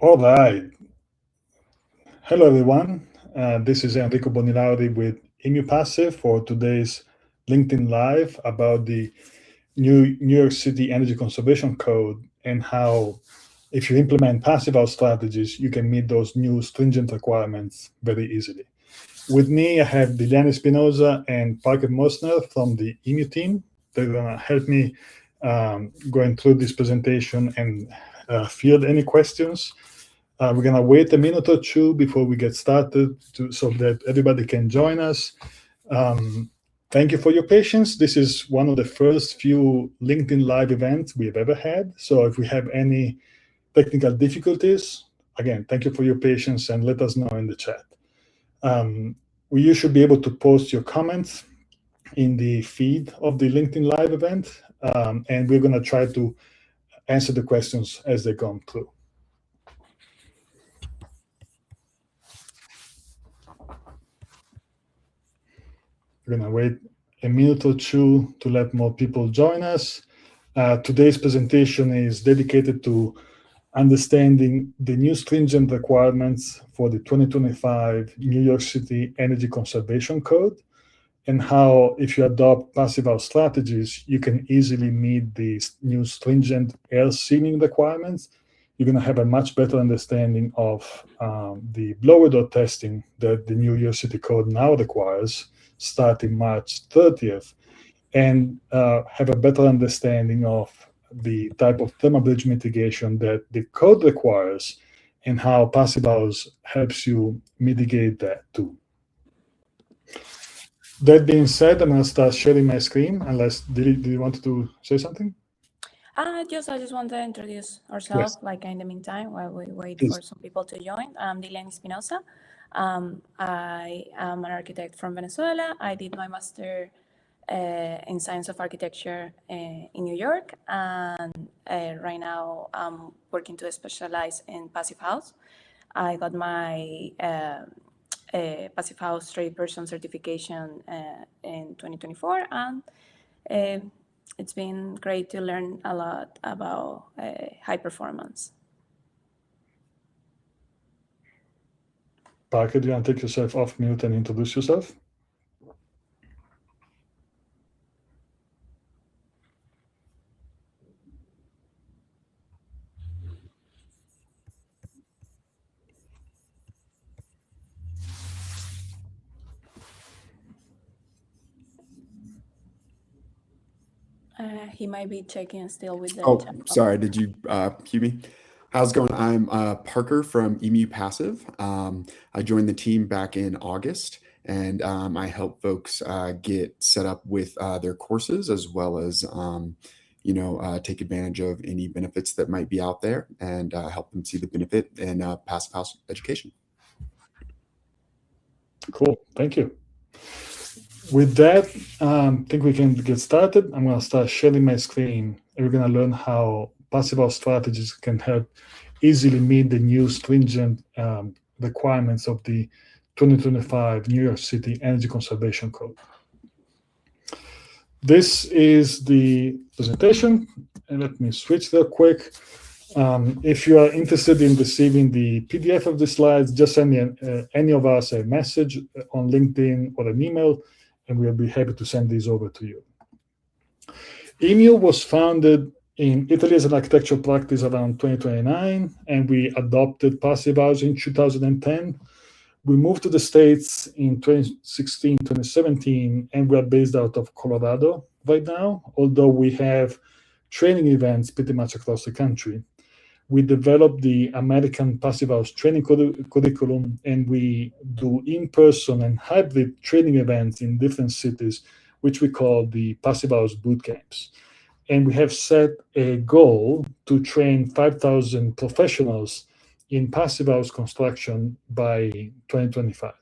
All right. Hello, everyone. This is Enrico Bonilari with Passive for today's LinkedIn Live about the New York City Energy Conservation Code and how, if you implement passive house strategies, you can meet those new stringent requirements very easily. With me, I have Liliana Espinosa and Parker Mosner from the EMU team. They're going to help me going through this presentation and field any questions. We're going to wait a minute or two before we get started so that everybody can join us. Thank you for your patience. This is one of the first few LinkedIn Live events we've ever had. So if we have any technical difficulties, again, thank you for your patience and let us know in the chat. You should be able to post your comments in the feed of the LinkedIn Live event, and we're going to try to answer the questions as they come through. We're going to wait a minute or two to let more people join us. Today's presentation is dedicated to understanding the new stringent requirements for the 2025 New York City Energy Conservation Code and how, if you adopt passive house strategies, you can easily meet these new stringent air sealing requirements. You're going to have a much better understanding of the blower door testing that the New York City Code now requires starting March 30th, and have a better understanding of the type of thermal bridge mitigation that the code requires and how passive house helps you mitigate that too. That being said, I'm going to start sharing my screen, unless, do you want to say something? I just want to introduce ourselves, like in the meantime, while we wait for some people to join. I'm Liliana Espinosa. I am an architect from Venezuela. I did my master in Science of Architecture in New York, and right now I'm working to specialize in passive house. I got my passive house trade person certification in 2024, and it's been great to learn a lot about high performance. Parker, do you want to take yourself off mute and introduce yourself? He might be checking still with the chat. Sorry, did you cue me? How's it going? I'm Parker from EMU Passive. I joined the team back in August, and I help folks get set up with their courses, as well as take advantage of any benefits that might be out there, and help them see the benefit in passive house education. Cool, thank you. With that, I think we can get started. I'm going to start sharing my screen, and we're going to learn how passive house strategies can help easily meet the new stringent requirements of the 2025 New York City Energy Conservation Code. This is the presentation, and let me switch real quick. If you are interested in receiving the PDF of the slides, just send me any of us a message on LinkedIn or an email, and we'll be happy to send these over to you. EMU was founded in Italy as an architectural practice around 2029, and we adopted passive house in 2010. We moved to the States in 2016, 2017, and we are based out of Colorado right now, although we have training events pretty much across the country. We developed the American Passive House training curriculum, and we do in-person and hybrid training events in different cities, which we call the Passive House boot camps. And we have set a goal to train 5,000 professionals in passive house construction by 2025.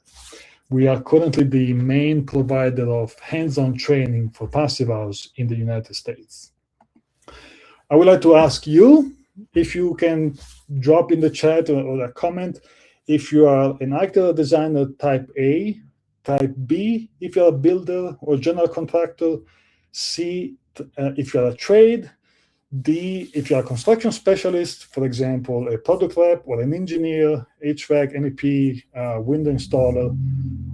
We are currently the main provider of hands-on training for passive house in the United States. I would like to ask you, if you can drop in the chat or a comment, if you are an architect designer type A, type B, if you're a builder or general contractor, C, if you're a trade, D, if you're a construction specialist, for example, a product rep or an engineer, HVAC, MEP, window installer,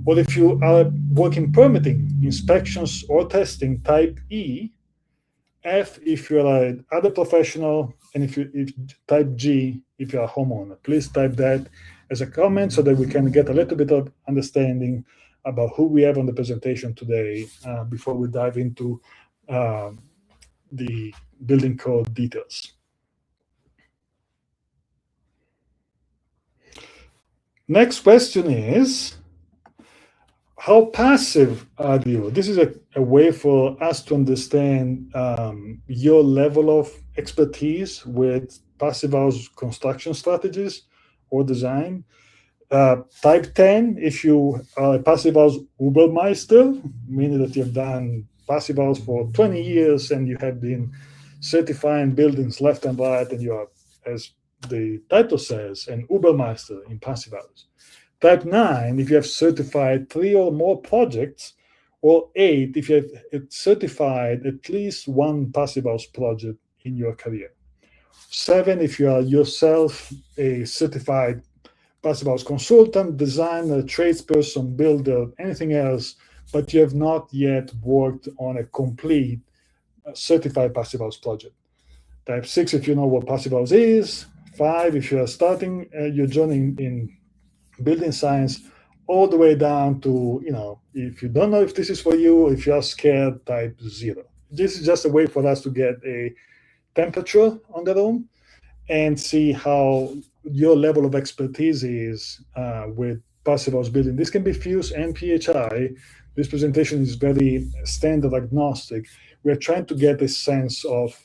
or if you are working permitting, inspections, or testing, type E. F, if you're an other professional, and if type G, if you're a homeowner. Please type that as a comment so that we can get a little bit of understanding about who we have on the presentation today before we dive into the building code details. Next question is, how passive are you? This is a way for us to understand your level of expertise with passive house construction strategies or design. Type 10, if you are a passive house Ubermeister, meaning that you've done passive house for 20 years and you have been certifying buildings left and right, and you are, as the title says, an Ubermeister in passive house. Type 9, if you have certified 3 or more projects, or 8, if you have certified at least 1 passive house project in your career. 7, if you are yourself a certified passive house consultant, designer, tradesperson, builder, anything else, but you have not yet worked on a complete certified passive house project. Type 6, if you know what passive house is. 5, if you are starting your journey in building science, all the way down to, if you don't know if this is for you, if you are scared, type 0. This is just a way for us to get a temperature on the room and see how your level of expertise is with passive house building. This can be Fuse and PHI. This presentation is very standard agnostic. We're trying to get a sense of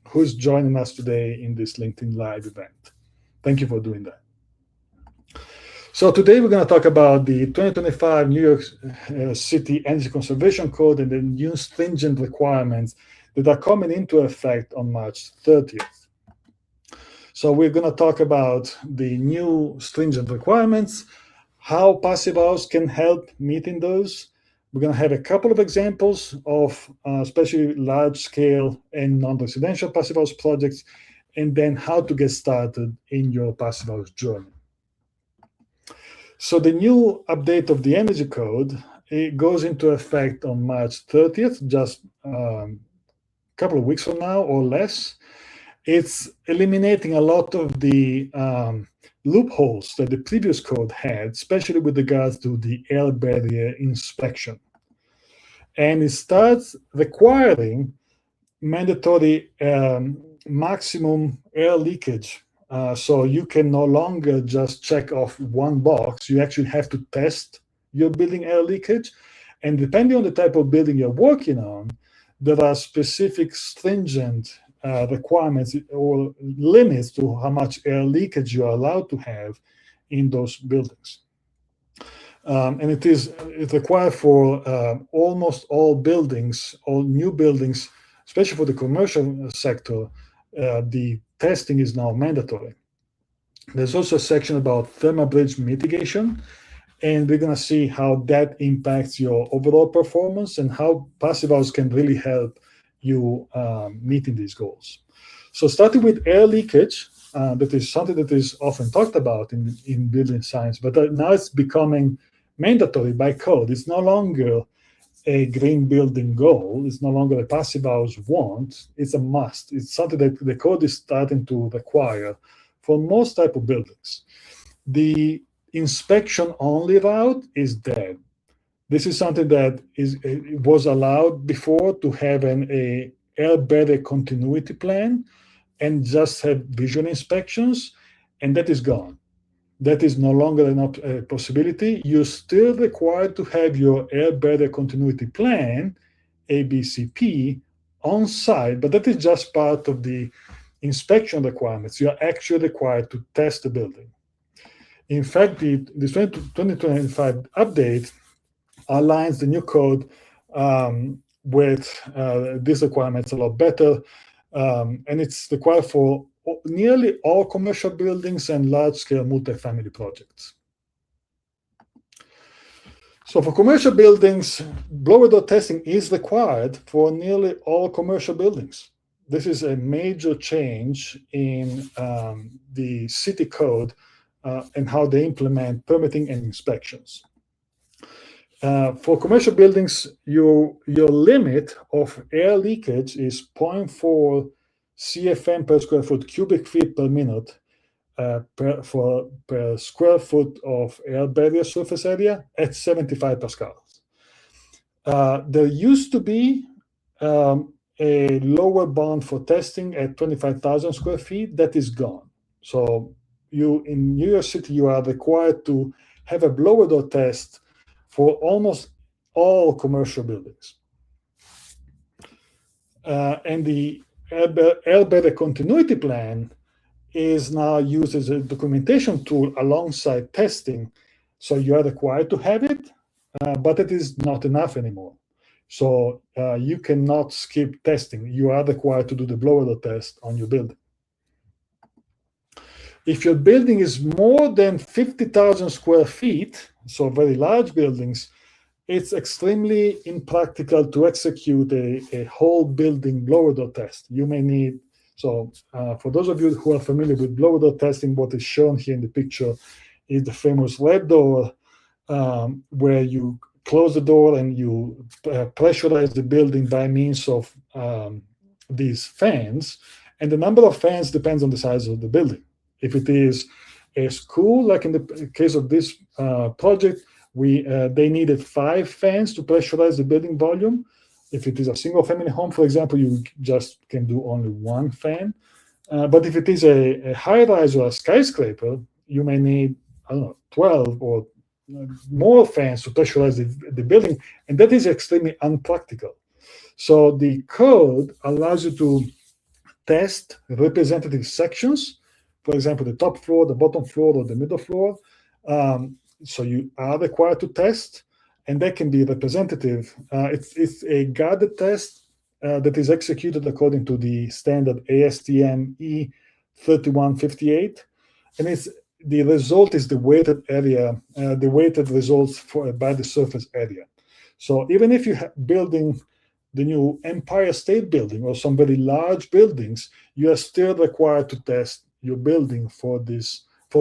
who's joining us today in this LinkedIn Live event. Thank you for doing that. So today we're going to talk about the 2025 New York City Energy Conservation Code and the new stringent requirements that are coming into effect on March 30th. So we're going to talk about the new stringent requirements, how passive house can help meeting those. We're going to have a couple of examples of especially large-scale and non-residential passive house projects, and then how to get started in your passive house journey. So the new update of the Energy Code, it goes into effect on March 30th, just a couple of weeks from now or less. It's eliminating a lot of the loopholes that the previous code had, especially with regards to the air barrier inspection. And it starts requiring mandatory maximum air leakage. So you can no longer just check off one box. You actually have to test your building air leakage. And depending on the type of building you're working on, there are specific stringent requirements or limits to how much air leakage you are allowed to have in those buildings. And it's required for almost all buildings, all new buildings, especially for the commercial sector. The testing is now mandatory. There's also a section about thermal bridge mitigation, and we're going to see how that impacts your overall performance and how passive house can really help you meeting these goals. So starting with air leakage, that is something that is often talked about in building science, but now it's becoming mandatory by code. It's no longer a green building goal. It's no longer a passive house want. It's a must. It's something that the code is starting to require for most type of buildings. The inspection only route is dead. This is something that it was allowed before to have a air barrier continuity plan and just have visual inspections, and that is gone. That is no longer a possibility. You're still required to have your air barrier continuity plan, ABCP, on site, but that is just part of the inspection requirements. You are actually required to test the building. In fact, the 2025 update aligns the new code with these requirements a lot better, and it's required for nearly all commercial buildings and large-scale multifamily projects. So for commercial buildings, blower door testing is required for nearly all commercial buildings. this is a major change in the city code and how they implement permitting and inspections. For commercial buildings, your limit of air leakage is 0.4 CFM per square foot, cubic feet per minute, per square foot of air barrier surface area at 75 pascals. There used to be a lower bound for testing at 25,000 square feet. That is gone. So in New York City, you are required to have a blower door test for almost all commercial buildings. And the air barrier continuity plan is now used as a documentation tool alongside testing. So you are required to have it, but it is not enough anymore. So you cannot skip testing. You are required to do the blower door test on your building. If your building is more than 50,000 square feet, so very large buildings, it's extremely impractical to execute a whole building blower door test. You may need, so for those of you who are familiar with blower door testing, what is shown here in the picture is the famous red door, where you close the door and you pressurize the building by means of these fans. And the number of fans depends on the size of the building. If it is a school, like in the case of this project, they needed 5 fans to pressurize the building volume. If it is a single family home, for example, you just can do only 1 fan. But if it is a high rise or a skyscraper, you may need, I don't know, 12 or more fans to pressurize the building, and that is extremely unpractical. So the code allows you to test representative sections, for example, the top floor, the bottom floor, or the middle floor. So you are required to test, and that can be representative. It's a guided test that is executed according to the standard ASTM E3158, and the result is the weighted area, the weighted results by the surface area. So even if you're building the new Empire State Building or some very large buildings, you are still required to test your building for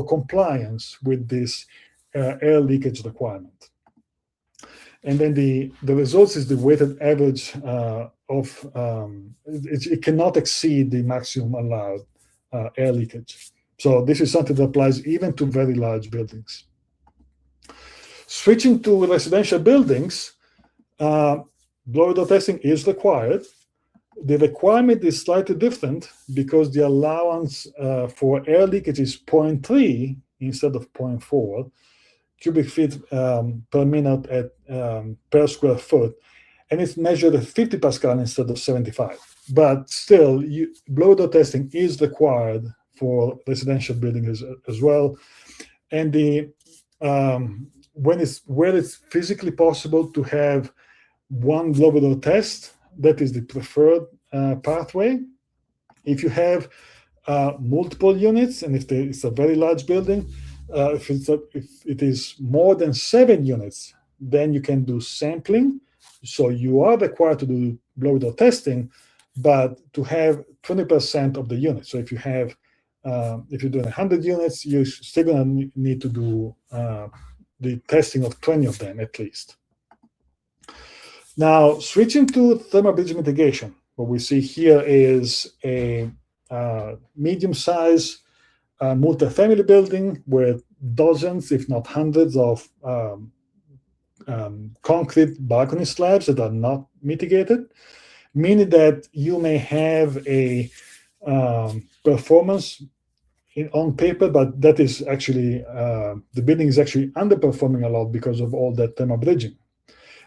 compliance with this air leakage requirement. And then the results is the weighted average it cannot exceed the maximum allowed air leakage. So this is something that applies even to very large buildings. Switching to residential buildings, blower door testing is required. The requirement is slightly different because the allowance for air leakage is 0.3 instead of 0.4 cubic feet per minute per square foot, and it's measured at 50 Pascal instead of 75. But still, blower door testing is required for residential buildings as well. And where it's physically possible to have one blower door test, that is the preferred pathway. If you have multiple units, and if it's a very large building, if it is more than 7 units, then you can do sampling. So you are required to do blower door testing, but to have 20% of the units. So if you're doing 100 units, you're still going to need to do the testing of 20 of them at least. Now, switching to thermal bridge mitigation, what we see here is a medium-sized multifamily building with dozens, if not hundreds, of concrete balcony slabs that are not mitigated, meaning that you may have a performance on paper, but that is actually, the building is actually underperforming a lot because of all that thermal bridging.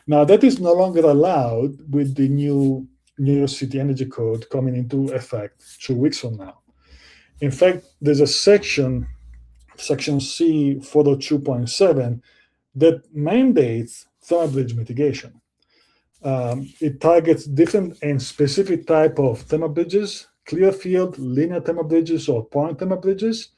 Now, that is no longer allowed with the new New York City Energy Code coming into effect 2 weeks from now. In fact, there's a section C 402.7, that mandates thermal bridge mitigation. It targets different and specific type of thermal bridges, clear field, linear thermal bridges, or point thermal bridges.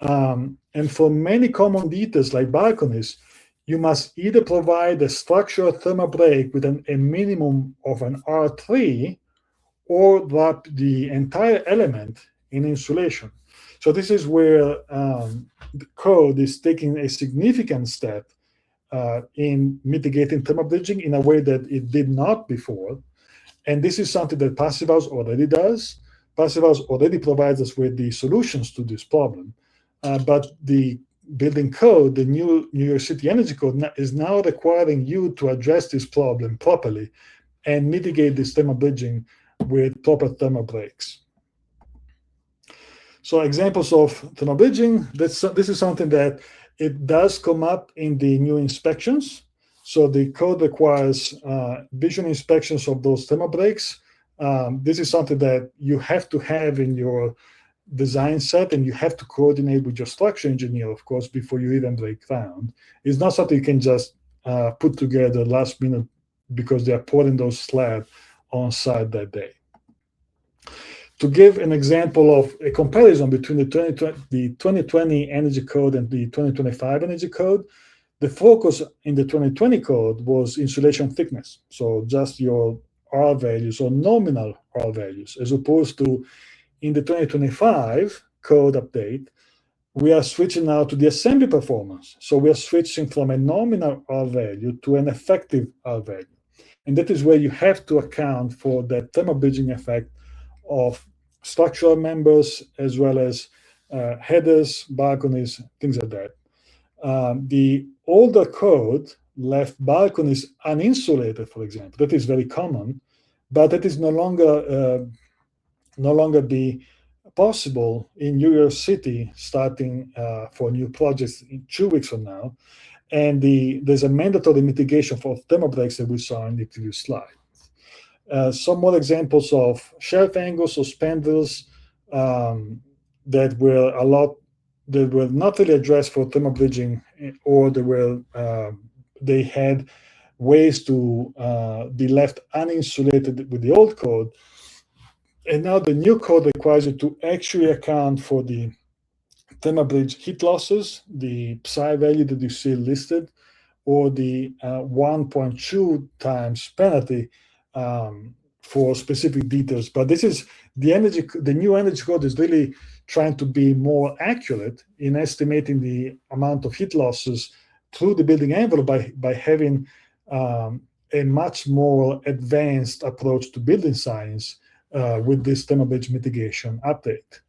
And for many common details like balconies, you must either provide a structural thermal break with a minimum of an R3, or wrap the entire element in insulation. So this is where the code is taking a significant step in mitigating thermal bridging in a way that it did not before. And this is something that Passive House already does. Passive House already provides us with the solutions to this problem. But the building code, the new New York City Energy Code, is now requiring you to address this problem properly and mitigate this thermal bridging with proper thermal breaks. So examples of thermal bridging, this is something that it does come up in the new inspections. So the code requires visual inspections of those thermal breaks. This is something that you have to have in your design set, and you have to coordinate with your structure engineer, of course, before you even break ground. It's not something you can just put together last minute because they are pouring those slabs on site that day. To give an example of a comparison between the 2020 Energy Code and the 2025 Energy Code, the focus in the 2020 code was insulation thickness, so just your R values or nominal R values, as opposed to in the 2025 code update, we are switching now to the assembly performance. So we are switching from a nominal R value to an effective R value. And that is where you have to account for that thermal bridging effect of structural members, as well as headers, balconies, things like that. The older code left balconies uninsulated, for example. That is very common, but that is no longer be possible in New York City starting for new projects in 2 weeks from now. And there's a mandatory mitigation for thermal breaks that we saw in the previous slide. Some more examples of shelf angles or spandrels that were not really addressed for thermal bridging, or they had ways to be left uninsulated with the old code. And now the new code requires you to actually account for the thermal bridge heat losses, the psi value that you see listed, or the 1.2 times penalty for specific details. But this is the new energy code is really trying to be more accurate in estimating the amount of heat losses through the building envelope by having a much more advanced approach to building science with this thermal bridge mitigation update.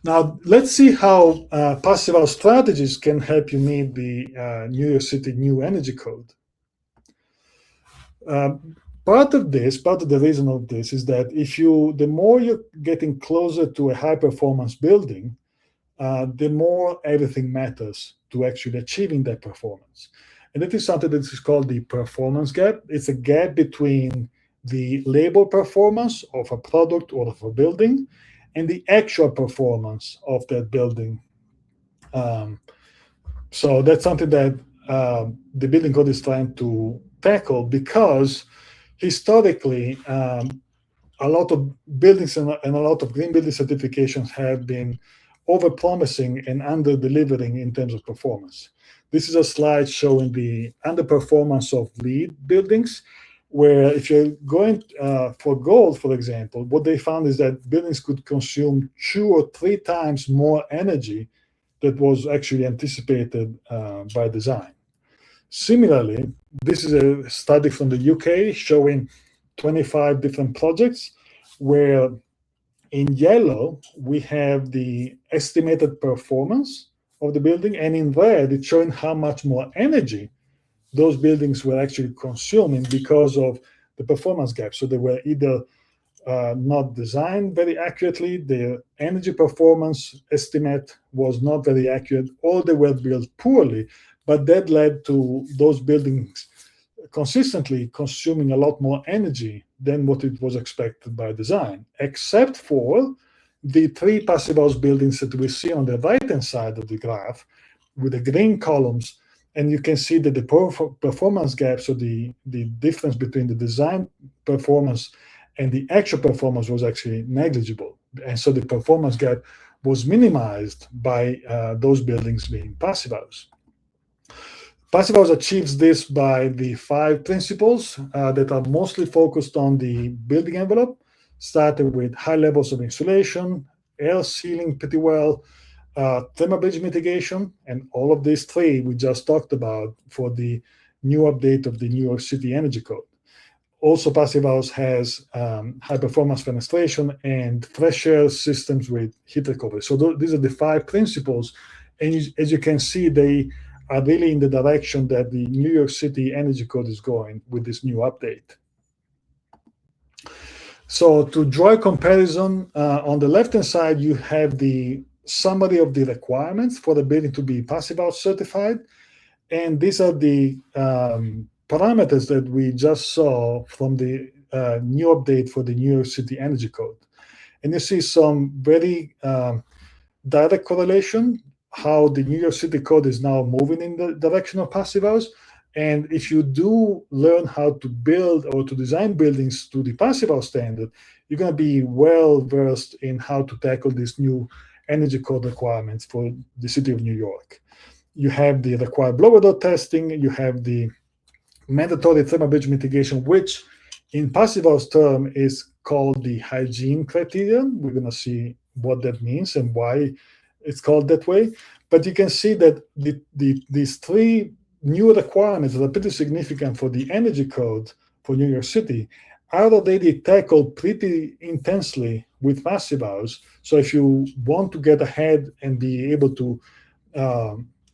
Now, let's see how Passive House strategies can help you meet the New York City new energy code. Part of the reason of this is that the more you're getting closer to a high performance building, the more everything matters to actually achieving that performance. And that is something that is called the performance gap. It's a gap between the label performance of a product or of a building and the actual performance of that building. So that's something that the building code is trying to tackle, because historically, a lot of buildings and a lot of green building certifications have been over-promising and under-delivering in terms of performance. This is a slide showing the underperformance of LEED buildings, where if you're going for gold, for example, what they found is that buildings could consume 2 or 3 times more energy that was actually anticipated by design. Similarly, this is a study from the UK showing 25 different projects, where in yellow, we have the estimated performance of the building, and in red, it's showing how much more energy those buildings were actually consuming because of the performance gap. So they were either not designed very accurately, their energy performance estimate was not very accurate, or they were built poorly, but that led to those buildings consistently consuming a lot more energy than what it was expected by design, except for the 3 Passive House buildings that we see on the right-hand side of the graph with the green columns. And you can see that the performance gap, so the difference between the design performance and the actual performance, was actually negligible. And so the performance gap was minimized by those buildings being Passive House. Passive House achieves this by the 5 principles that are mostly focused on the building envelope, starting with high levels of insulation, air sealing pretty well, thermal bridge mitigation, and all of these 3 we just talked about for the new update of the New York City Energy Code. Also, Passive House has high performance fenestration and fresh air systems with heat recovery. So these are the 5 principles. And as you can see, they are really in the direction that the New York City Energy Code is going with this new update. So to draw a comparison, on the left-hand side, you have the summary of the requirements for the building to be Passive House certified. And these are the parameters that we just saw from the new update for the New York City Energy Code. And you see some very direct correlation, how the New York City Code is now moving in the direction of Passive House. And if you do learn how to build or to design buildings to the Passive House standard, you're going to be well versed in how to tackle these new energy code requirements for the city of New York. You have the required blower door testing, you have the mandatory thermal bridge mitigation, which in Passive House term is called the hygiene criterion. We're going to see what that means and why it's called that way. But you can see that these 3 new requirements that are pretty significant for the energy code for New York City are already tackled pretty intensely with Passive House. So if you want to get ahead and be able to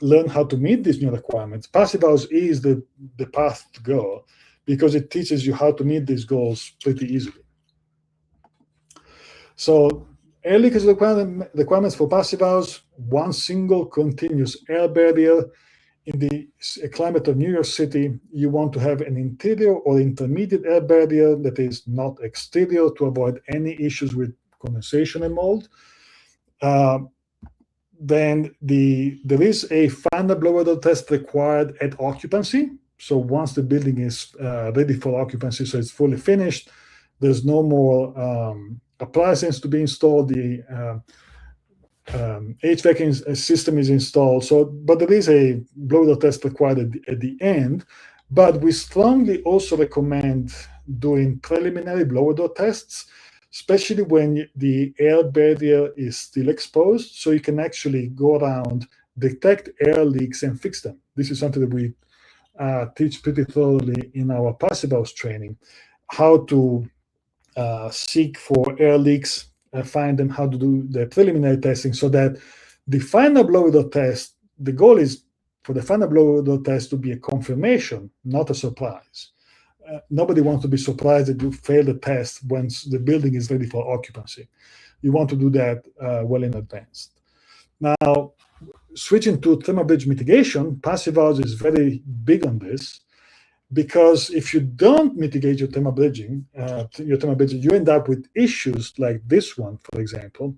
learn how to meet these new requirements, Passive House is the path to go, because it teaches you how to meet these goals pretty easily. So air leakage requirements for Passive House: 1 single continuous air barrier. In the climate of New York City, you want to have an interior or intermediate air barrier that is not exterior to avoid any issues with condensation and mold. Then there is a final blower door test required at occupancy. So once the building is ready for occupancy, so it's fully finished, there's no more appliances to be installed. The HVAC system is installed. So, but there is a blower door test required at the end. But we strongly also recommend doing preliminary blower door tests, especially when the air barrier is still exposed, so you can actually go around, detect air leaks, and fix them. This is something that we teach pretty thoroughly in our Passive House training, how to seek for air leaks, find them, how to do the preliminary testing, so that the final blower door test, the goal is for the final blower door test to be a confirmation, not a surprise. Nobody wants to be surprised that you fail the test once the building is ready for occupancy. You want to do that well in advance. Now, switching to thermal bridge mitigation, Passive House is very big on this, because if you don't mitigate your thermal bridging, you end up with issues like this one, for example,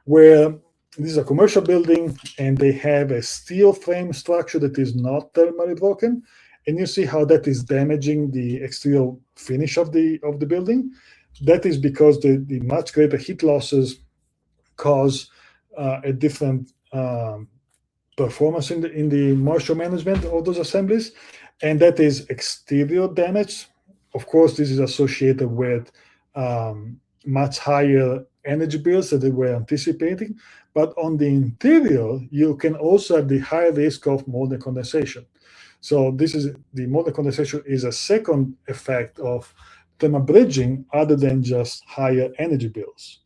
where this is a commercial building and they have a steel frame structure that is not thermally broken. And you see how that is damaging the exterior finish of the building. That is because the much greater heat losses cause a different performance in the moisture management of those assemblies, and that is exterior damage. Of course, this is associated with much higher energy bills than they were anticipating. But on the interior, you can also have the high risk of mold and condensation. So the mold and condensation is a second effect of thermal bridging other than just higher energy bills.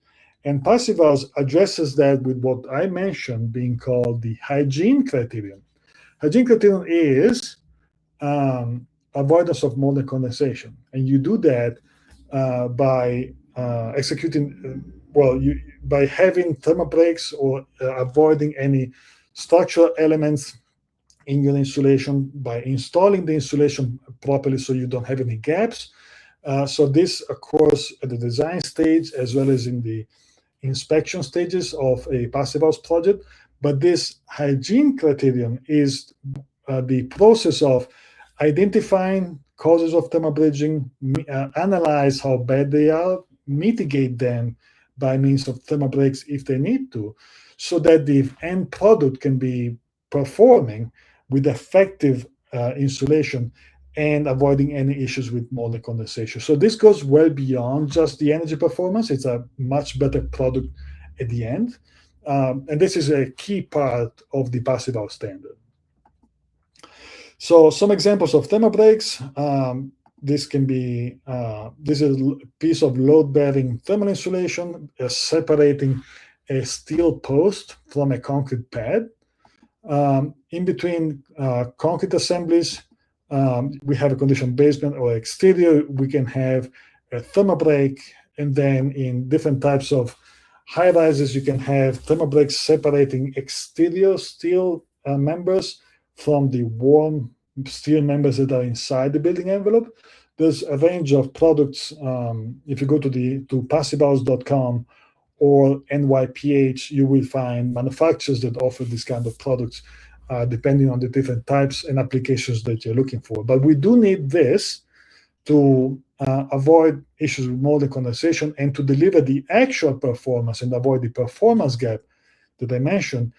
And Passive House addresses that with what I mentioned being called the hygiene criterion. Hygiene criterion is avoidance of mold and condensation. And you do that by executing, by having thermal breaks or avoiding any structural elements in your insulation, by installing the insulation properly so you don't have any gaps. So this occurs at the design stage as well as in the inspection stages of a Passive House project. But this hygiene criterion is the process of identifying causes of thermal bridging, analyze how bad they are, mitigate them by means of thermal breaks if they need to, so that the end product can be performing with effective insulation and avoiding any issues with mold and condensation. So this goes well beyond just the energy performance. It's a much better product at the end. And this is a key part of the passive house standard. So some examples of thermobreaks. This can be, this is a piece of load-bearing thermal insulation separating a steel post from a concrete pad. In between concrete assemblies, we have a conditioned basement or exterior. We can have a thermobreak, and then in different types of high rises, you can have thermobreaks separating exterior steel members from the warm steel members that are inside the building envelope. There's a range of products. If you go to passivehouse.com or NYPH, you will find manufacturers that offer this kind of products, depending on the different types and applications that you're looking for. But we do need this to avoid issues with mold and condensation and to deliver the actual performance and avoid the performance gap that I mentioned.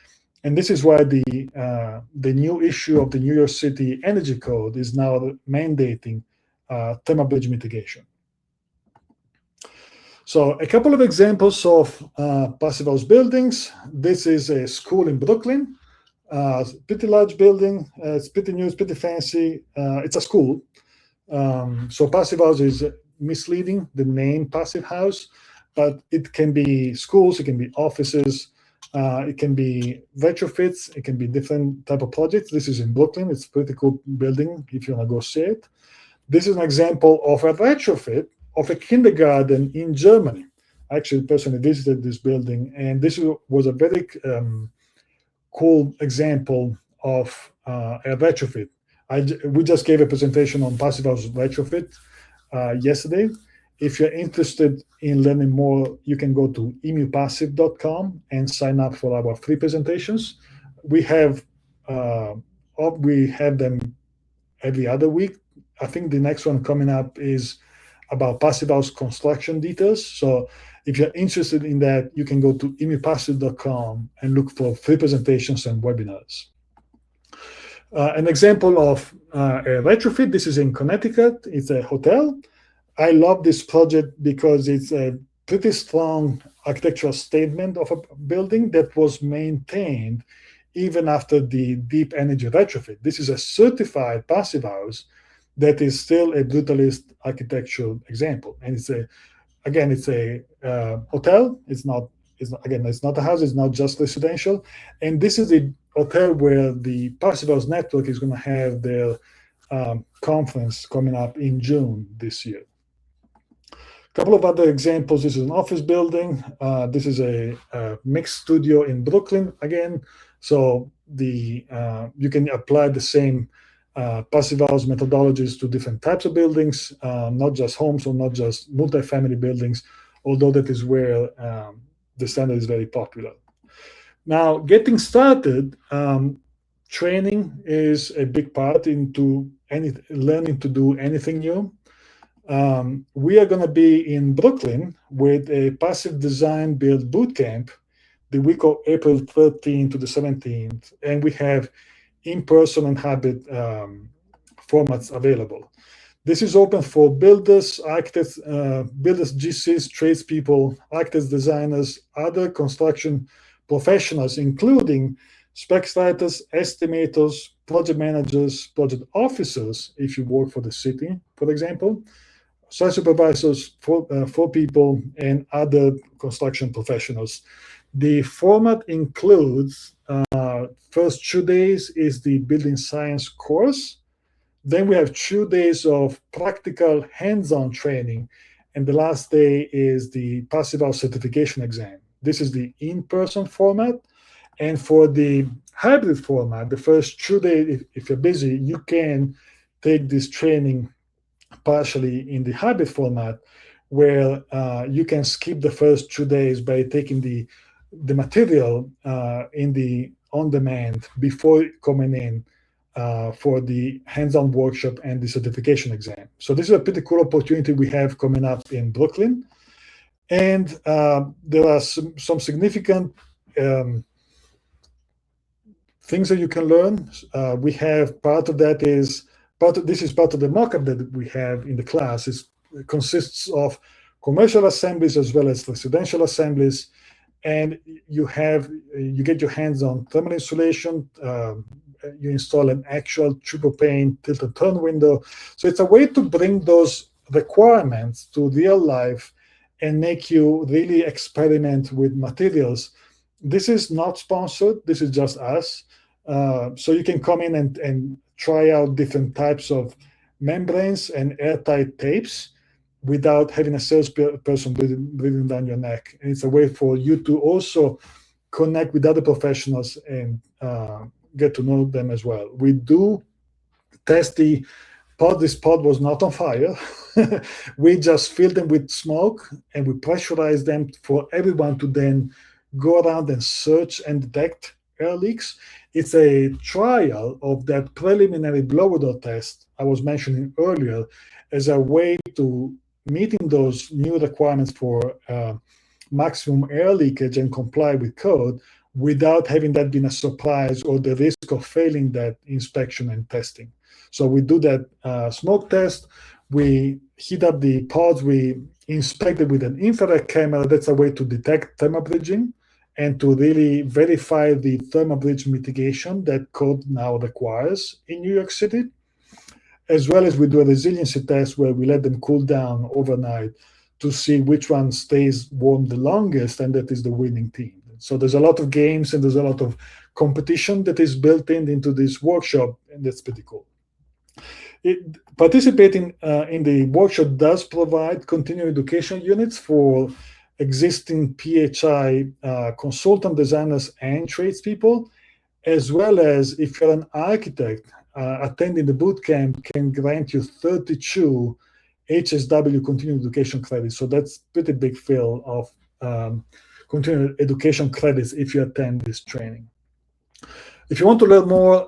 And this is why the new issue of the New York City Energy Code is now mandating thermal bridge mitigation. So a couple of examples of passive house buildings. This is a school in Brooklyn. Pretty large building. It's pretty new, it's pretty fancy. It's a school. So passive house is misleading, the name passive house, but it can be schools, it can be offices, it can be retrofits, it can be different type of projects. This is in Brooklyn. It's a pretty cool building if you want to go see it. This is an example of a retrofit of a kindergarten in Germany. I actually personally visited this building, and this was a very cool example of a retrofit. We just gave a presentation on passive house retrofit yesterday. If you're interested in learning more, you can go to emupassive.com and sign up for our free presentations. We have them every other week. I think the next one coming up is about passive house construction details. So if you're interested in that, you can go to emupassive.com and look for free presentations and webinars. An example of a retrofit, this is in Connecticut. It's a hotel. I love this project because it's a pretty strong architectural statement of a building that was maintained even after the deep energy retrofit. This is a certified passive house that is still a brutalist architectural example. And it's a hotel. It's not a house. It's not just residential. And this is the hotel where the Passive House Network is going to have their conference coming up in June this year. A couple of other examples. This is an office building. This is a mixed studio in Brooklyn again. So you can apply the same passive house methodologies to different types of buildings, not just homes or not just multifamily buildings, although that is where the standard is very popular. Now, getting started, training is a big part into learning to do anything new. We are going to be in Brooklyn with a passive design build bootcamp the week of April 13th to the 17th, and we have in-person and hybrid formats available. This is open for builders, architects, GCs, tradespeople, architects, designers, other construction professionals, including specs writers, estimators, project managers, project officers, if you work for the city, for example, site supervisors, for people, and other construction professionals. The format includes first 2 days is the building science course. Then we have 2 days of practical hands-on training. And the last day is the passive house certification exam. This is the in-person format. And for the hybrid format, the first 2 days, if you're busy, you can take this training partially in the hybrid format, where you can skip the first 2 days by taking the material in the on-demand before coming in for the hands-on workshop and the certification exam. So this is a pretty cool opportunity we have coming up in Brooklyn. And there are some significant things that you can learn. We have part of that is this is part of the mockup that we have in the class. It consists of commercial assemblies as well as residential assemblies, and you get your hands on thermal insulation. You install an actual triple pane tilt and turn window. So it's a way to bring those requirements to real life and make you really experiment with materials. This is not sponsored. This is just us. So you can come in and try out different types of membranes and airtight tapes without having a salesperson breathing down your neck. And it's a way for you to also connect with other professionals and get to know them as well. We do test the pod. This pod was not on fire. We just filled them with smoke and we pressurized them for everyone to then go around and search and detect air leaks. It's a trial of that preliminary blower door test I was mentioning earlier as a way to meeting those new requirements for maximum air leakage and comply with code without having that been a surprise or the risk of failing that inspection and testing. So we do that smoke test. We heat up the pods. We inspect it with an infrared camera. That's a way to detect thermal bridging and to really verify the thermal bridge mitigation that code now requires in New York City, as well as we do a resiliency test where we let them cool down overnight to see which one stays warm the longest, and that is the winning team. So there's a lot of games and there's a lot of competition that is built into this workshop, and that's pretty cool. Participating in the workshop does provide continuing education units for existing PHI consultant designers and tradespeople, as well as if you're an architect, attending the boot camp can grant you 32 HSW continuing education credits. So that's pretty big fill of continuing education credits if you attend this training. If you want to learn more,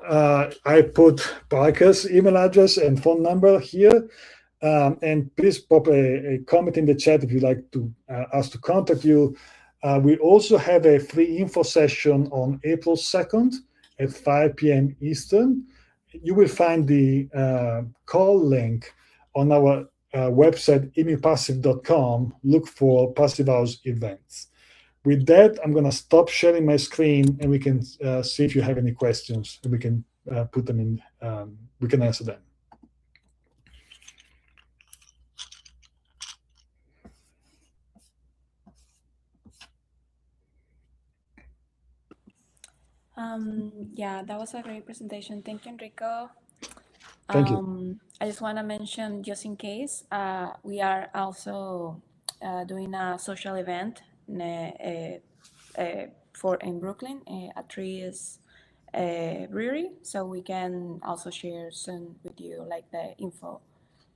I put Parker's email address and phone number here. And please pop a comment in the chat if you'd like to us to contact you. We also have a free info session on April 2nd at 5 p.m. Eastern. You will find the call link on our website, emupassive.com. Look for Passive House events. With that, I'm going to stop sharing my screen and we can see if you have any questions and we can put them in, we can answer them. Yeah, that was a great presentation. Thank you, Enrico. Thank you. I just want to mention, just in case, we are also doing a social event in Brooklyn at Trees Brewery. So we can also share soon with you like the info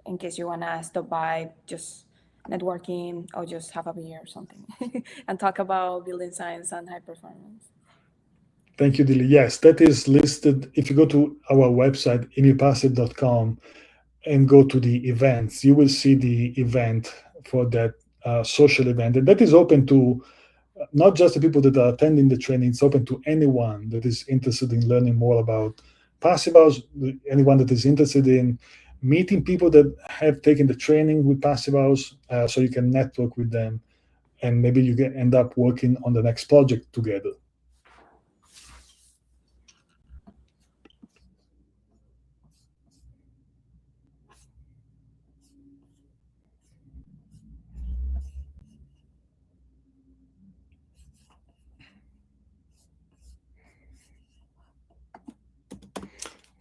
in case you want to stop by, just networking or just have a beer or something and talk about building science and high performance. Thank you, Dilly. Yes, that is listed. If you go to our website, emupassive.com, and go to the events, you will see the event for that social event. And that is open to not just the people that are attending the training, it's open to anyone that is interested in learning more about Passive House, anyone that is interested in meeting people that have taken the training with Passive House, so you can network with them and maybe you can end up working on the next project together.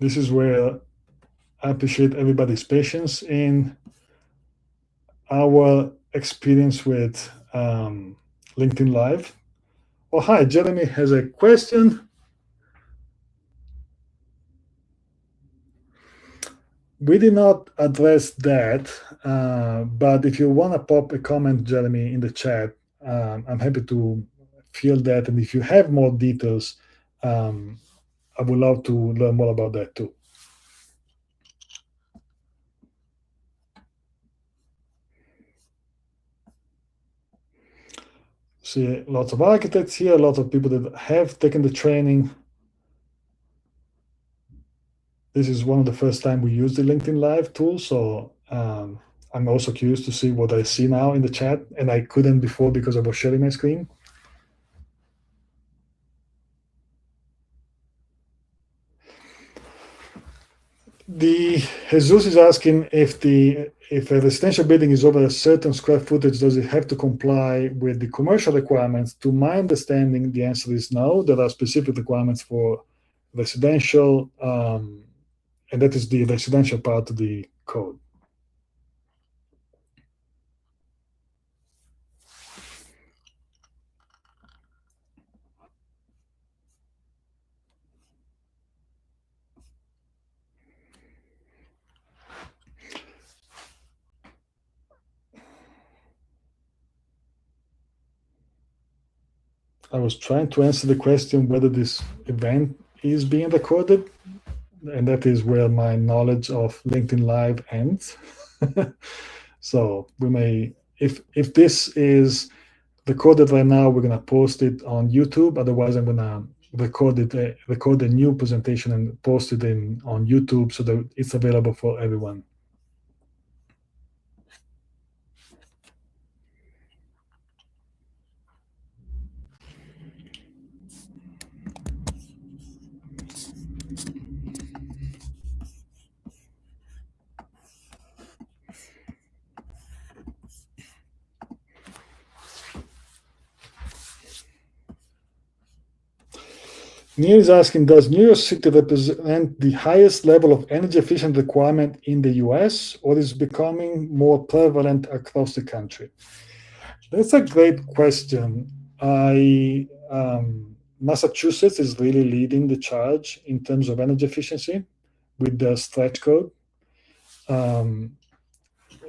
This is where I appreciate everybody's patience in our experience with LinkedIn Live. Oh, hi, Jeremy has a question. We did not address that, but if you want to pop a comment, Jeremy, in the chat, I'm happy to field that. And if you have more details, I would love to learn more about that too. See lots of architects here, lots of people that have taken the training. this is one of the first time we use the LinkedIn Live tool, so I'm also curious to see what I see now in the chat, and I couldn't before because I was sharing my screen. Jesus is asking if a residential building is over a certain square footage, does it have to comply with the commercial requirements? To my understanding, the answer is no. There are specific requirements for residential, and that is the residential part of the code. I was trying to answer the question whether this event is being recorded, and that is where my knowledge of LinkedIn Live ends. So we may, if this is recorded right now, we're gonna post it on YouTube. Otherwise, I'm gonna record a new presentation and post it on YouTube so that it's available for everyone. Neil is asking, does New York City represent the highest level of energy efficient requirement in the US, or is becoming more prevalent across the country? That's a great question. Massachusetts is really leading the charge in terms of energy efficiency with the stretch code.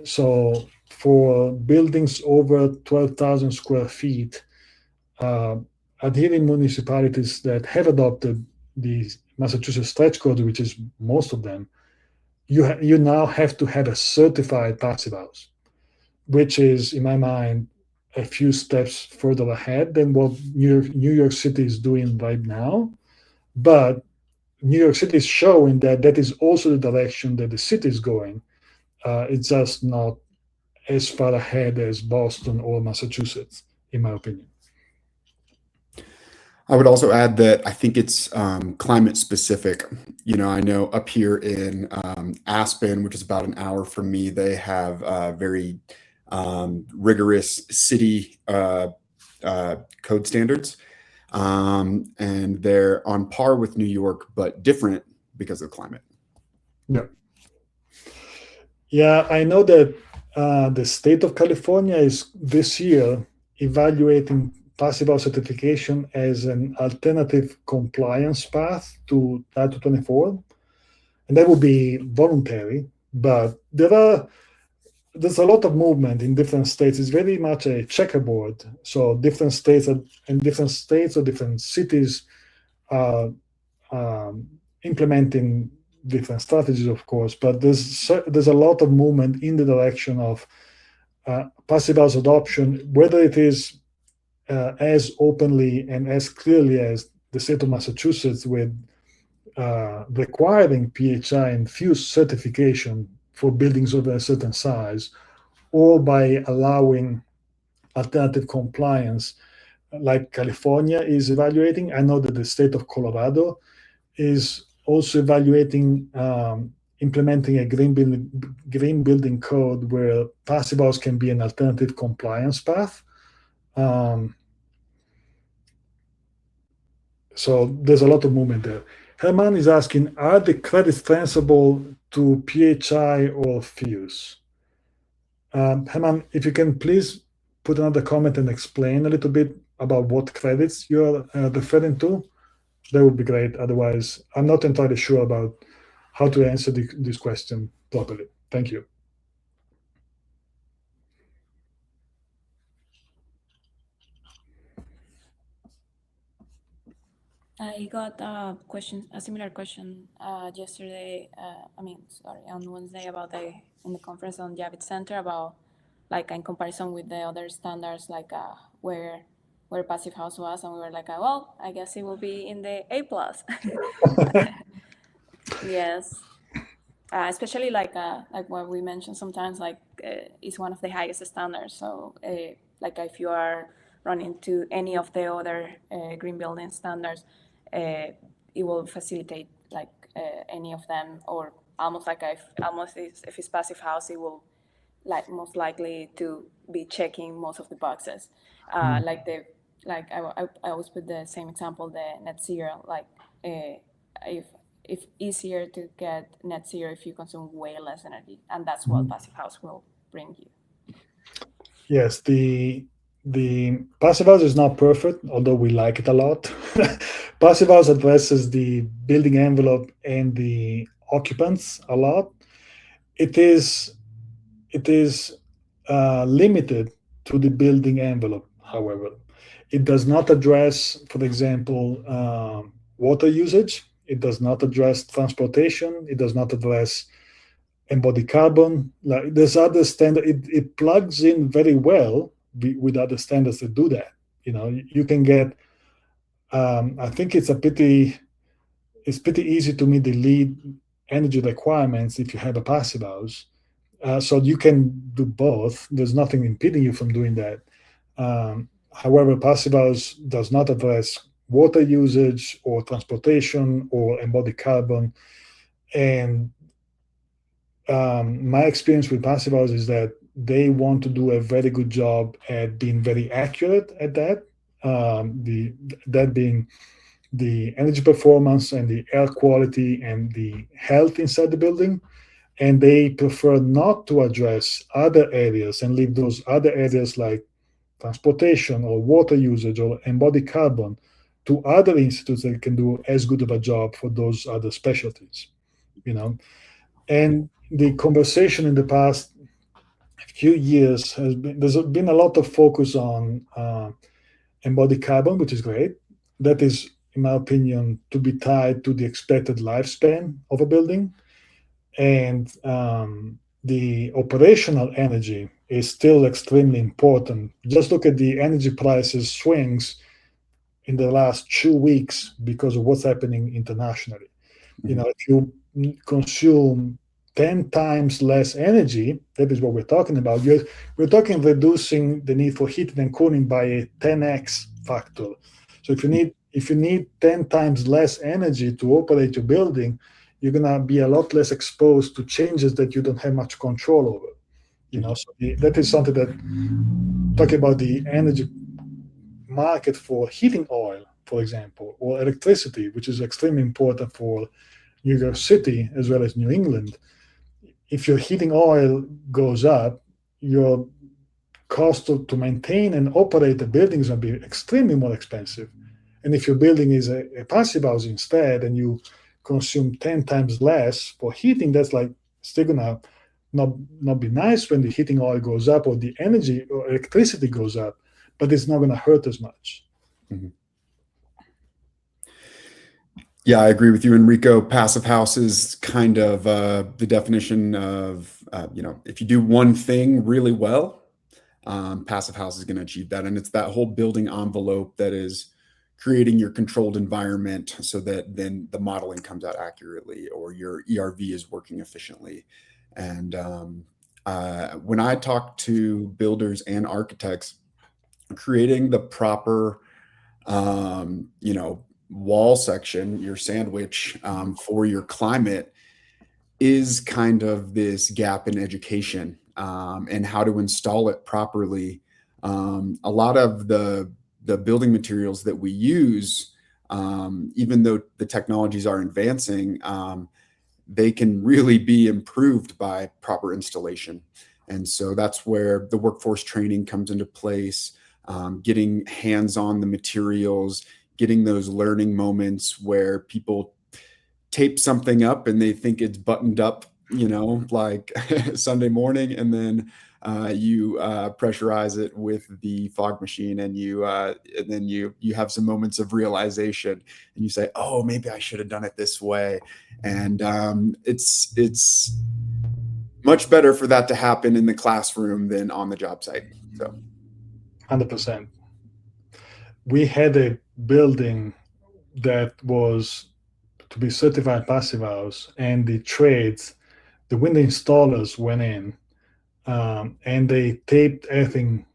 So for buildings over 12,000 square feet, adhering municipalities that have adopted the Massachusetts stretch code, which is most of them, you now have to have a certified passive house, which is, in my mind, a few steps further ahead than what New York City is doing right now. But New York City is showing that that is also the direction that the city is going. It's just not as far ahead as Boston or Massachusetts, in my opinion. I would also add that I think it's climate specific. You know, I know up here in Aspen, which is about an hour from me, they have very rigorous city code standards. And they're on par with New York, but different because of climate. Yeah. Yeah, I know that the state of California is this year evaluating passive house certification as an alternative compliance path to Title 24. And that would be voluntary, but there's a lot of movement in different states. It's very much a checkerboard. So different states or different cities are implementing different strategies, of course, but there's a lot of movement in the direction of passive house adoption, whether it is as openly and as clearly as the state of Massachusetts with requiring PHI and FUSE certification for buildings over a certain size, or by allowing alternative compliance like California is evaluating. I know that the state of Colorado is also evaluating implementing a green building code where passive house can be an alternative compliance path. So there's a lot of movement there. Herman is asking, are the credits transferable to PHI or FUSE? Herman, if you can please put another comment and explain a little bit about what credits you're referring to, that would be great. Otherwise, I'm not entirely sure about how to answer this question properly. Thank you. I got a similar question yesterday. On Wednesday in the conference on Javits Center about like in comparison with the other standards, like where passive house was, and we were like, well, I guess it will be in the A+. Yes. Especially like what we mentioned sometimes, it's one of the highest standards. So like if you are running to any of the other green building standards, it will facilitate like any of them, or almost like if it's passive house, it will like most likely to be checking most of the boxes. I always put the same example, the net zero. If if easier to get net zero if you consume way less energy, and that's what passive house will bring you. Yes, the passive house is not perfect, although we like it a lot. Passive house addresses the building envelope and the occupants a lot. It is limited to the building envelope, however. It does not address, for example, water usage. It does not address transportation. It does not address embodied carbon. Like there's other standard. It plugs in very well with other standards that do that. You can get. I think it's pretty easy to meet the lead energy requirements if you have a passive house. So you can do both. There's nothing impeding you from doing that. However, passive house does not address water usage or transportation or embodied carbon. And my experience with passive house is that they want to do a very good job at being very accurate at that. That being the energy performance and the air quality and the health inside the building. And they prefer not to address other areas and leave those other areas like transportation or water usage or embodied carbon to other institutes that can do as good of a job for those other specialties. And the conversation in the past few years there's been a lot of focus on embodied carbon, which is great. That is, in my opinion, to be tied to the expected lifespan of a building. And the operational energy is still extremely important. Just look at the energy prices swings in the last 2 weeks because of what's happening internationally. If you consume 10 times less energy, that is what we're talking about. We're talking reducing the need for heating and cooling by a 10x factor. So if you need 10 times less energy to operate your building, you're going to be a lot less exposed to changes that you don't have much control over. So that is something that, talking about the energy market for heating oil, for example, or electricity, which is extremely important for New York City as well as New England. If your heating oil goes up, your cost to maintain and operate the building is going to be extremely more expensive. And if your building is a passive house instead, and you consume 10 times less for heating, that's like still gonna not be nice when the heating oil goes up or the energy or electricity goes up, but it's not gonna hurt as much. Mm-hmm. Yeah, I agree with you, Enrico. Passive house is kind of the definition of, if you do one thing really well, passive house is going to achieve that. And it's that whole building envelope that is creating your controlled environment so that then the modeling comes out accurately or your ERV is working efficiently. And when I talk to builders and architects, creating the proper, wall section, your sandwich for your climate is kind of this gap in education and how to install it properly. A lot of the building materials that we use, even though the technologies are advancing, they can really be improved by proper installation. And so that's where the workforce training comes into place, getting hands on the materials, getting those learning moments where people tape something up and they think it's buttoned up, like Sunday morning, and then you pressurize it with the fog machine, and then you have some moments of realization, and you say, "Oh, maybe I should have done it this way." And it's much better for that to happen in the classroom than on the job site. So, 100%. We had a building that was to be certified passive house, and the trades, the window installers went in, and they taped everything,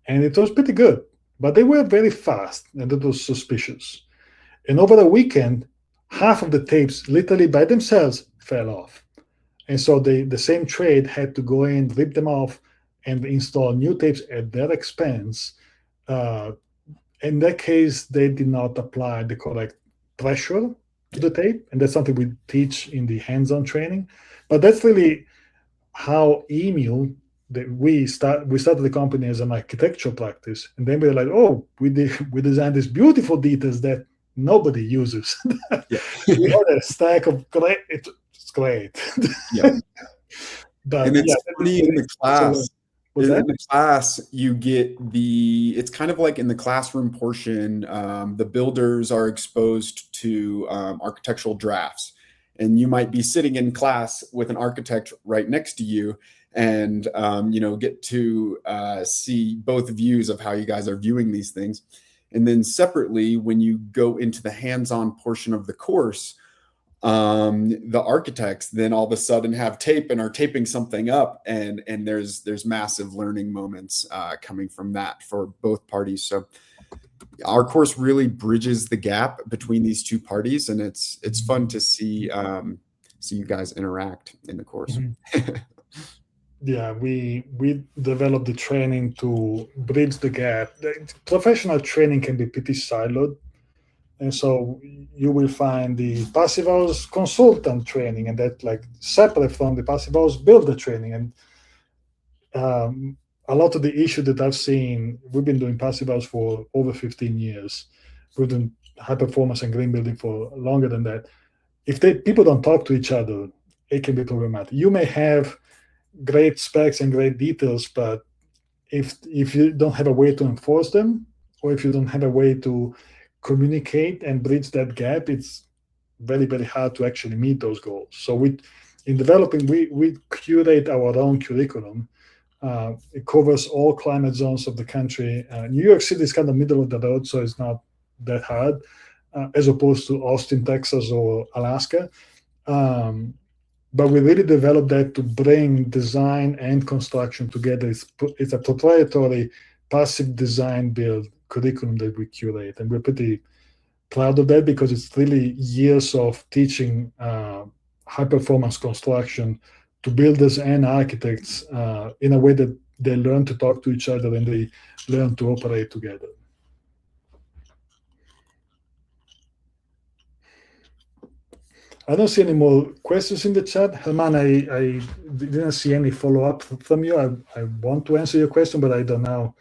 and it was pretty good, but they were very fast, and that was suspicious. And over the weekend, half of the tapes literally by themselves fell off. And so the same trade had to go in, rip them off, and install new tapes at their expense. In that case, they did not apply the correct pressure to the tape. And that's something we teach in the hands-on training. But that's really how EMU, we started the company as an architectural practice. And then we were like, oh, we designed these beautiful details that nobody uses. Yeah. We had a stack of great, it's great. Yeah. But and it's funny in the class. In the class, you get it's kind of like in the classroom portion, the builders are exposed to architectural drafts. And you might be sitting in class with an architect right next to you and, get to see both views of how you guys are viewing these things. And then separately, when you go into the hands-on portion of the course, the architects then all of a sudden have tape and are taping something up, and there's massive learning moments coming from that for both parties. So our course really bridges the gap between these two parties, and it's fun to see you guys interact in the course. Mm-hmm. Yeah, we developed the training to bridge the gap. Professional training can be pretty siloed. And so you will find the passive house consultant training, and that like separate from the passive house builder training. And a lot of the issue that I've seen, we've been doing passive house for over 15 years. We've done high performance and green building for longer than that. If people don't talk to each other, it can be problematic. You may have great specs and great details, but if you don't have a way to enforce them, or if you don't have a way to communicate and bridge that gap, it's very, very hard to actually meet those goals. So in developing, we curate our own curriculum. It covers all climate zones of the country. New York City is kind of middle of the road, so it's not that hard, as opposed to Austin, Texas, or Alaska. But we really developed that to bring design and construction together. It's a proprietary passive design build curriculum that we curate, and we're pretty proud of that because it's really years of teaching high performance construction to builders and architects in a way that they learn to talk to each other and they learn to operate together. I don't see any more questions in the chat. Herman, I didn't see any follow-up from you. I want to answer your question, but I don't know.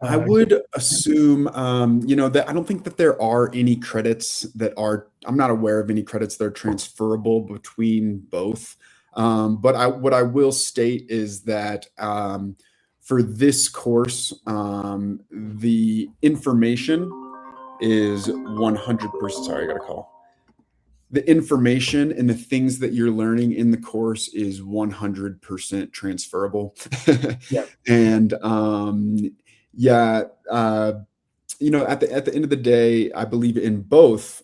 I would assume, that I don't think that there are any credits that are, I'm not aware of any credits that are transferable between both. But what I will state is that for this course, the information is 100%, sorry, I got a call. The information and the things that you're learning in the course is 100% transferable. Yeah. And at the end of the day, I believe in both.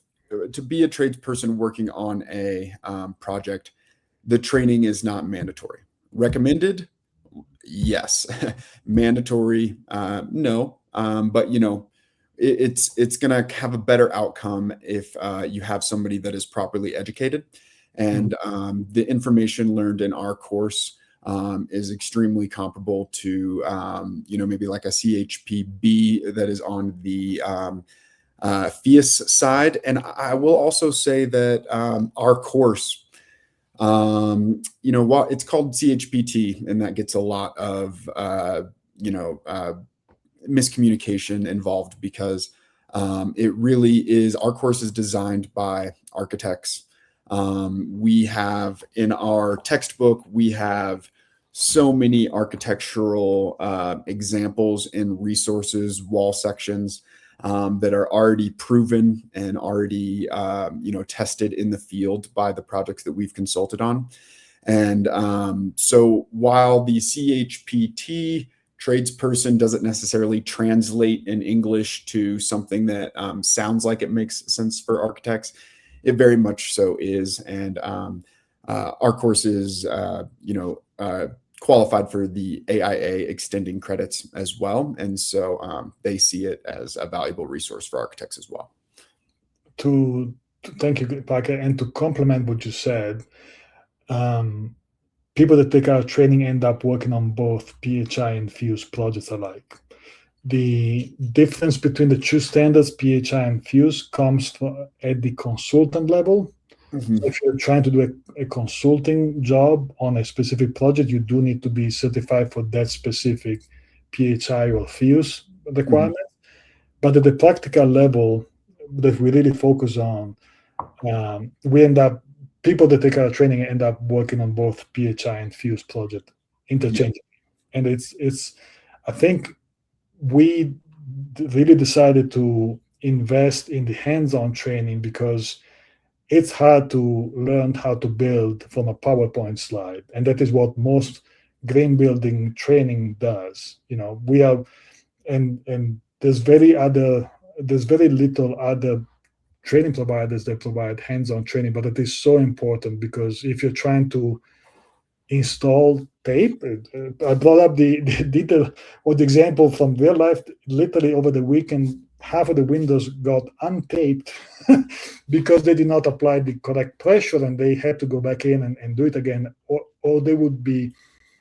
To be a tradesperson working on a project, the training is not mandatory. Recommended? Yes. Mandatory? No. But it's going to have a better outcome if you have somebody that is properly educated. And the information learned in our course is extremely comparable to, maybe like a CHPB that is on the FIAS side. And I will also say that our course, while it's called CHPT, and that gets a lot of, miscommunication involved because it really is, our course is designed by architects. We have in our textbook, we have so many architectural examples and resources, wall sections that are already proven and already, tested in the field by the projects that we've consulted on. And so while the CHPT tradesperson doesn't necessarily translate in English to something that sounds like it makes sense for architects, it very much so is. And our course is, qualified for the AIA extending credits as well. And so they see it as a valuable resource for architects as well. Thank you, Parker. And to complement what you said, people that take our training end up working on both PHI and Fuse projects alike. The difference between the two standards, PHI and Fuse, comes at the consultant level. Mm-hmm. So if you're trying to do a consulting job on a specific project, you do need to be certified for that specific PHI or Fuse requirement. Mm-hmm. But at the practical level that we really focus on, people that take our training end up working on both PHI and Fuse project interchangeably. Yeah. And I think we really decided to invest in the hands-on training because it's hard to learn how to build from a PowerPoint slide. And that is what most green building training does. We are, and there's very little other training providers that provide hands-on training, but it is so important because if you're trying to install tape, I brought up the detail or the example from real life. Literally over the weekend, half of the windows got untaped because they did not apply the correct pressure, and they had to go back in and do it again, or they would be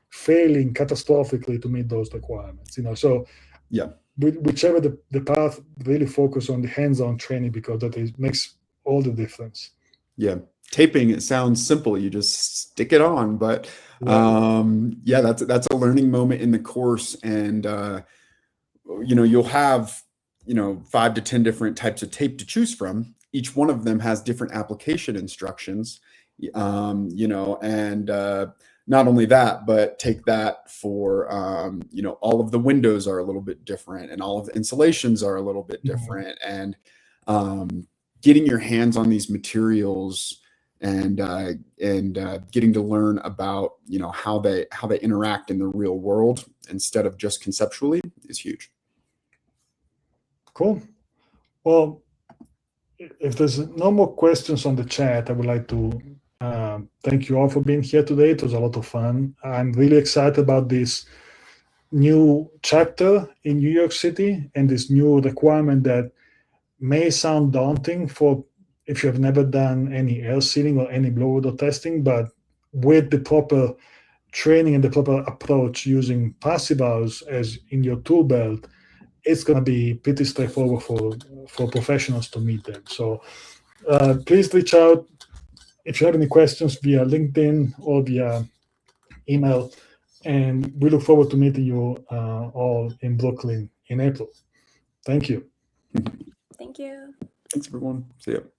failing catastrophically to meet those requirements. So yeah. Whichever the path, really focus on the hands-on training because that makes all the difference. Yeah, taping, it sounds simple. You just stick it on, but that's a learning moment in the course, and you'll have 5 to 10 different types of tape to choose from. Each one of them has different application instructions, and not only that, but take that for, all of the windows are a little bit different and all of the insulations are a little bit different. And getting your hands on these materials and getting to learn about, how they interact in the real world instead of just conceptually is huge. Cool. Well, if there's no more questions on the chat, I would like to thank you all for being here today. It was a lot of fun. I'm really excited about this new chapter in New York City and this new requirement that may sound daunting for if you have never done any air sealing or any blower door testing, but with the proper training and the proper approach using passive hours as in your tool belt, it's going to be pretty straightforward for professionals to meet them. So please reach out if you have any questions via LinkedIn or via email, and we look forward to meeting you all in Brooklyn in April. Thank you. Thank you. Thanks, everyone. See you.